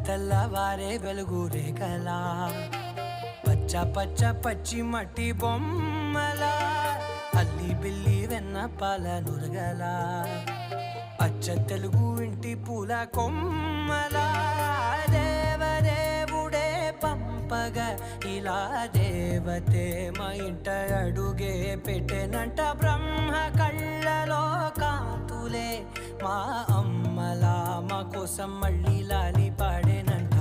తెల్లవారే వెలుగు రేఖలా పచ్చ పచ్చ పచ్చి మట్టి బొమ్మలా అల్లి బిల్లి వెన్న పాల నురగలా అచ్చ తెలుగు ఇంటి పూల కొమ్మలా దేవదేవుడే పంపగా ఇలా దేవతే మా ఇంట అడుగే పెట్టెనంట బ్రహ్మ కళ్ళలో కాంతులే మా అమ్మలా మా కోసం మళ్ళీ లాలి పాడేనంట.